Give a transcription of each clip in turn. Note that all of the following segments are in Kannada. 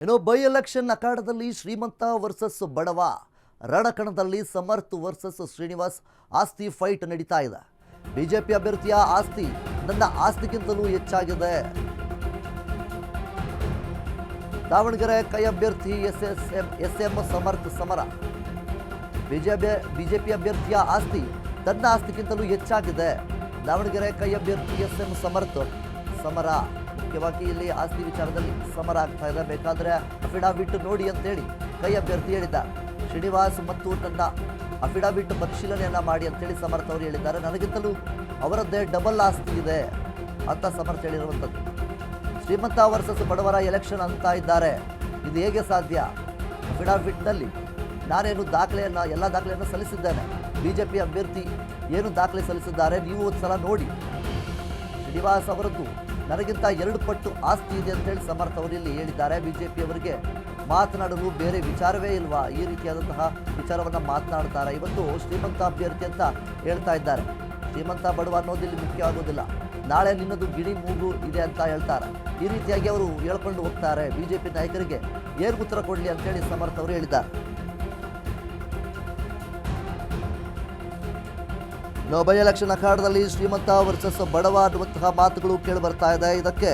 ಇನ್ನು ಬೈ ಎಲೆಕ್ಷನ್ ಅಖಾಡದಲ್ಲಿ ಶ್ರೀಮಂತ ವರ್ಸಸ್ ಬಡವ, ರಣಕಣದಲ್ಲಿ ಸಮರ್ಥ್ ವರ್ಸಸ್ ಶ್ರೀನಿವಾಸ್ ಆಸ್ತಿ ಫೈಟ್ ನಡೀತಾ ಇದೆ. ಬಿಜೆಪಿ ಅಭ್ಯರ್ಥಿಯ ಆಸ್ತಿ ನನ್ನ ಆಸ್ತಿಗಿಂತಲೂ ಹೆಚ್ಚಾಗಿದೆ. ದಾವಣಗೆರೆ ಕೈ ಅಭ್ಯರ್ಥಿ ಎಸ್ ಎಂ ಸಮರ್ಥ್ ಸಮರ. ಬಿಜೆಪಿ ಅಭ್ಯರ್ಥಿಯ ಆಸ್ತಿ ತನ್ನ ಆಸ್ತಿಗಿಂತಲೂ ಹೆಚ್ಚಾಗಿದೆ. ದಾವಣಗೆರೆ ಕೈ ಅಭ್ಯರ್ಥಿ ಎಸ್ ಎಂ ಸಮರ್ಥ್ ಸಮರ. ಮುಖ್ಯವಾಗಿ ಇಲ್ಲಿ ಆಸ್ತಿ ವಿಚಾರದಲ್ಲಿ ಸಮರ ಆಗ್ತಾ ಇದೆ. ಬೇಕಾದರೆ ಅಫಿಡಾವಿಟ್ ನೋಡಿ ಅಂತೇಳಿ ಕೈ ಅಭ್ಯರ್ಥಿ ಹೇಳಿದ್ದಾರೆ. ಶ್ರೀನಿವಾಸ್ ಮತ್ತು ನನ್ನ ಅಫಿಡಾವಿಟ್ ಪರಿಶೀಲನೆಯನ್ನ ಮಾಡಿ ಅಂತೇಳಿ ಸಮರ್ಥ್ ಅವರು ಹೇಳಿದ್ದಾರೆ. ನನಗಿಂತಲೂ ಅವರದ್ದೇ ಡಬಲ್ ಆಸ್ತಿ ಇದೆ ಅಂತ ಸಮರ್ಥ್ ಹೇಳಿರುವಂಥದ್ದು. ಶ್ರೀಮಂತ ವರ್ಸಸ್ ಬಡವರ ಎಲೆಕ್ಷನ್ ಅಂತ ಇದ್ದಾರೆ. ಇದು ಹೇಗೆ ಸಾಧ್ಯ? ಅಫಿಡಾವಿಟ್ನಲ್ಲಿ ನಾನೇನು ಎಲ್ಲ ದಾಖಲೆಯನ್ನು ಸಲ್ಲಿಸಿದ್ದೇನೆ. ಬಿಜೆಪಿ ಅಭ್ಯರ್ಥಿ ಏನು ದಾಖಲೆ ಸಲ್ಲಿಸಿದ್ದಾರೆ ನೀವು ಒಂದು ಸಲ ನೋಡಿ. ಶ್ರೀನಿವಾಸ್ ಅವರದ್ದು ನನಗಿಂತ 2 ಪಟ್ಟು ಆಸ್ತಿ ಇದೆ ಅಂತೇಳಿ ಸಮರ್ಥ್ ಅವರು ಇಲ್ಲಿ ಹೇಳಿದ್ದಾರೆ. ಬಿಜೆಪಿ ಅವರಿಗೆ ಮಾತನಾಡಲು ಬೇರೆ ವಿಚಾರವೇ ಇಲ್ವಾ? ಈ ರೀತಿಯಾದಂತಹ ವಿಚಾರವನ್ನು ಮಾತನಾಡ್ತಾರೆ. ಇವತ್ತು ಶ್ರೀಮಂತ ಅಭ್ಯರ್ಥಿ ಅಂತ ಹೇಳ್ತಾ ಇದ್ದಾರೆ. ಶ್ರೀಮಂತ ಬಡವ ಅನ್ನೋದು ಇಲ್ಲಿ ಮುಖ್ಯ ಆಗೋದಿಲ್ಲ. ನಾಳೆ ನಿನ್ನದು ಗಿಣಿ ಮೂಗು ಇದೆ ಅಂತ ಹೇಳ್ತಾರೆ. ಈ ರೀತಿಯಾಗಿ ಅವರು ಹೇಳ್ಕೊಂಡು ಹೋಗ್ತಾರೆ. ಬಿಜೆಪಿ ನಾಯಕರಿಗೆ ಏನು ಉತ್ತರ ಕೊಡಲಿ ಅಂತೇಳಿ ಸಮರ್ಥ್ ಅವರು ಹೇಳಿದ್ದಾರೆ. ಬೈ ಎಲೆಕ್ಷನ್ ಅಖಾಡದಲ್ಲಿ ಶ್ರೀಮಂತ ವರ್ಸಸ್ ಬಡವ ಅನ್ನುವಂತಹ ಮಾತುಗಳು ಕೇಳಿ ಬರ್ತಾ ಇದೆ. ಇದಕ್ಕೆ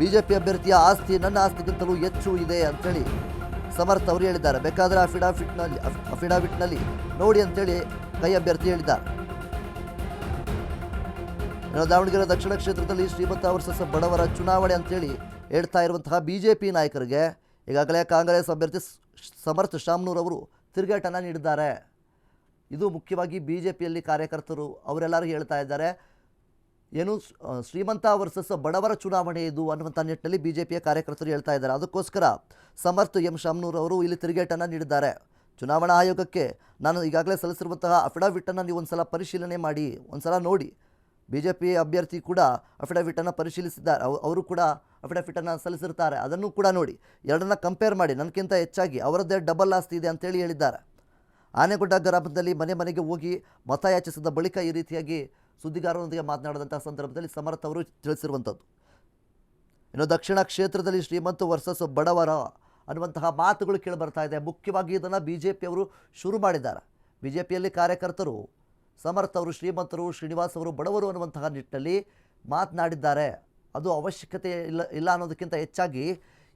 ಬಿಜೆಪಿ ಅಭ್ಯರ್ಥಿಯ ಆಸ್ತಿ ನನ್ನ ಆಸ್ತಿಗಿಂತಲೂ ಹೆಚ್ಚು ಇದೆ ಅಂತೇಳಿ ಸಮರ್ಥ್ ಅವರು ಹೇಳಿದ್ದಾರೆ. ಬೇಕಾದರೆ ಅಫಿಡಾವಿಟ್ನಲ್ಲಿ ನೋಡಿ ಅಂತೇಳಿ ಕೈ ಅಭ್ಯರ್ಥಿ ಹೇಳಿದ್ದಾರೆ. ದಾವಣಗೆರೆ ದಕ್ಷಿಣ ಕ್ಷೇತ್ರದಲ್ಲಿ ಶ್ರೀಮಂತ ವರ್ಸಸ್ ಬಡವರ ಚುನಾವಣೆ ಅಂತೇಳಿ ಹೇಳ್ತಾ ಇರುವಂತಹ ಬಿಜೆಪಿ ನಾಯಕರಿಗೆ ಈಗಾಗಲೇ ಕಾಂಗ್ರೆಸ್ ಅಭ್ಯರ್ಥಿ ಸಮರ್ಥ್ ಶಾಮ್ನೂರ್ ಅವರು ತಿರುಗೇಟನ್ನು ನೀಡಿದ್ದಾರೆ. ಇದು ಮುಖ್ಯವಾಗಿ ಬಿಜೆಪಿಯಲ್ಲಿ ಕಾರ್ಯಕರ್ತರು ಅವರೆಲ್ಲರೂ ಹೇಳ್ತಾ ಇದ್ದಾರೆ. ಏನು ಶ್ರೀಮಂತ ವರ್ಸಸ್ ಬಡವರ ಚುನಾವಣೆ ಇದು ಅನ್ನುವಂಥ ನಿಟ್ಟಿನಲ್ಲಿ ಬಿಜೆಪಿಯ ಕಾರ್ಯಕರ್ತರು ಹೇಳ್ತಾ ಇದ್ದಾರೆ. ಅದಕ್ಕೋಸ್ಕರ ಸಮರ್ಥ್ ಶಾಮ್ನೂರ್ ಅವರು ಇಲ್ಲಿ ತಿರುಗೇಟನ್ನು ನೀಡಿದ್ದಾರೆ. ಚುನಾವಣಾ ಆಯೋಗಕ್ಕೆ ನಾನು ಈಗಾಗಲೇ ಸಲ್ಲಿಸಿರುವಂತಹ ಅಫಿಡಾವಿಟನ್ನು ನೀವು ಒಂದು ಸಲ ಪರಿಶೀಲನೆ ಮಾಡಿ, ಒಂದು ಸಲ ನೋಡಿ. ಬಿಜೆಪಿ ಅಭ್ಯರ್ಥಿ ಕೂಡ ಅಫಿಡಾವಿಟನ್ನು ಪರಿಶೀಲಿಸಿದ್ದಾರೆ. ಅವರು ಕೂಡ ಅಫಿಡಾವಿಟನ್ನು ಸಲ್ಲಿಸಿರ್ತಾರೆ. ಅದನ್ನು ಕೂಡ ನೋಡಿ, ಎರಡನ್ನ ಕಂಪೇರ್ ಮಾಡಿ. ನನಗಿಂತ ಹೆಚ್ಚಾಗಿ ಅವರದ್ದೇ ಡಬಲ್ ಆಸ್ತಿ ಇದೆ ಅಂತೇಳಿ ಹೇಳಿದ್ದಾರೆ. ಆನೆಗುಡ್ಡ ಗ್ರಾಮದಲ್ಲಿ ಮನೆಗೆ ಹೋಗಿ ಮತ ಯಾಚಿಸಿದ ಬಳಿಕ ಈ ರೀತಿಯಾಗಿ ಸುದ್ದಿಗಾರರೊಂದಿಗೆ ಮಾತನಾಡಿದಂಥ ಸಂದರ್ಭದಲ್ಲಿ ಸಮರ್ಥ್ ಅವರು ತಿಳಿಸಿರುವಂಥದ್ದು. ಇನ್ನು ದಕ್ಷಿಣ ಕ್ಷೇತ್ರದಲ್ಲಿ ಶ್ರೀಮಂತ ವರ್ಸಸ್ ಬಡವರ ಅನ್ನುವಂತಹ ಮಾತುಗಳು ಕೇಳಿ ಬರ್ತಾ ಇದೆ. ಮುಖ್ಯವಾಗಿ ಇದನ್ನು ಬಿಜೆಪಿಯವರು ಶುರು ಮಾಡಿದ್ದಾರೆ. ಬಿಜೆಪಿಯಲ್ಲಿ ಕಾರ್ಯಕರ್ತರು ಸಮರ್ಥ್ ಅವರು ಶ್ರೀಮಂತರು, ಶ್ರೀನಿವಾಸ್ ಅವರು ಬಡವರು ಅನ್ನುವಂತಹ ನಿಟ್ಟಿನಲ್ಲಿ ಮಾತನಾಡಿದ್ದಾರೆ. ಅದು ಅವಶ್ಯಕತೆ ಇಲ್ಲ ಅನ್ನೋದಕ್ಕಿಂತ ಹೆಚ್ಚಾಗಿ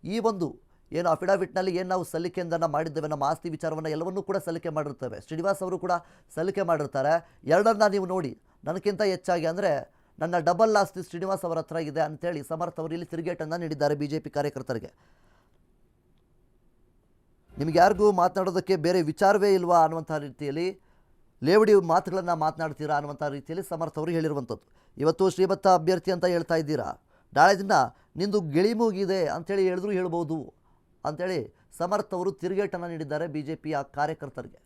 ಈ ಒಂದು ಏನು ಅಫಿಡಾವಿಟ್ನಲ್ಲಿ ಏನು ನಾವು ಸಲ್ಲಿಕೆಯನ್ನು ಮಾಡಿದ್ದೇವೆ, ನಮ್ಮ ಆಸ್ತಿ ವಿಚಾರವನ್ನು ಎಲ್ಲವನ್ನೂ ಕೂಡ ಸಲ್ಲಿಕೆ ಮಾಡಿರ್ತೇವೆ. ಶ್ರೀನಿವಾಸ್ ಅವರು ಕೂಡ ಸಲ್ಲಿಕೆ ಮಾಡಿರ್ತಾರೆ. ಎರಡನ್ನ ನೀವು ನೋಡಿ, ನನಗಿಂತ ಹೆಚ್ಚಾಗಿ ಅಂದರೆ ನನ್ನ ಡಬಲ್ ಆಸ್ತಿ ಶ್ರೀನಿವಾಸ್ ಅವರ ಹತ್ರ ಇದೆ ಅಂತೇಳಿ ಸಮರ್ಥ್ ಅವರು ಇಲ್ಲಿ ತಿರುಗೇಟನ್ನು ನೀಡಿದ್ದಾರೆ ಬಿಜೆಪಿ ಕಾರ್ಯಕರ್ತರಿಗೆ. ನಿಮ್ಗೆ ಯಾರಿಗೂ ಮಾತನಾಡೋದಕ್ಕೆ ಬೇರೆ ವಿಚಾರವೇ ಇಲ್ವಾ ಅನ್ನುವಂಥ ರೀತಿಯಲ್ಲಿ, ಲೇವಡಿ ಮಾತುಗಳನ್ನು ಮಾತನಾಡ್ತೀರಾ ಅನ್ನುವಂಥ ರೀತಿಯಲ್ಲಿ ಸಮರ್ಥ್ ಅವರು ಹೇಳಿರುವಂಥದ್ದು. ಇವತ್ತು ಶ್ರೀಮಂತ ಅಭ್ಯರ್ಥಿ ಅಂತ ಹೇಳ್ತಾ ಇದ್ದೀರಾ, ನಾಳೆ ದಿನ ನಿಂದು ಗಿಳಿಮೂಗಿದೆ ಅಂಥೇಳಿ ಹೇಳಿದ್ರು ಹೇಳ್ಬೋದು ಅಂಥೇಳಿ ಸಮರ್ಥ್ ಅವರು ತಿರುಗೇಟನ್ನು ನೀಡಿದ್ದಾರೆ ಬಿಜೆಪಿಯ ಕಾರ್ಯಕರ್ತರಿಗೆ.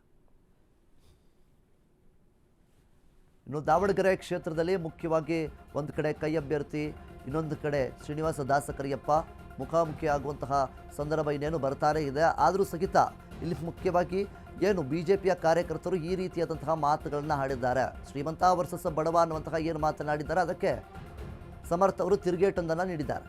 ಇನ್ನು ದಾವಣಗೆರೆ ಕ್ಷೇತ್ರದಲ್ಲಿ ಮುಖ್ಯವಾಗಿ ಒಂದು ಕಡೆ ಕೈ ಅಭ್ಯರ್ಥಿ, ಇನ್ನೊಂದು ಕಡೆ ಶ್ರೀನಿವಾಸ ದಾಸಕರಿಯಪ್ಪ ಮುಖಾಮುಖಿ ಆಗುವಂತಹ ಸಂದರ್ಭ ಇನ್ನೇನು ಬರ್ತಾನೆ ಇದೆ. ಆದರೂ ಸಹಿತ ಇಲ್ಲಿ ಮುಖ್ಯವಾಗಿ ಏನು ಬಿಜೆಪಿಯ ಕಾರ್ಯಕರ್ತರು ಈ ರೀತಿಯಾದಂತಹ ಮಾತುಗಳನ್ನು ಆಡಿದ್ದಾರೆ. ಶ್ರೀಮಂತ ವರ್ಸಸ್ ಬಡವ ಅನ್ನುವಂತಹ ಏನು ಮಾತನಾಡಿದ್ದಾರೆ ಅದಕ್ಕೆ ಸಮರ್ಥ್ ಅವರು ತಿರುಗೇಟೊಂದನ್ನು ನೀಡಿದ್ದಾರೆ.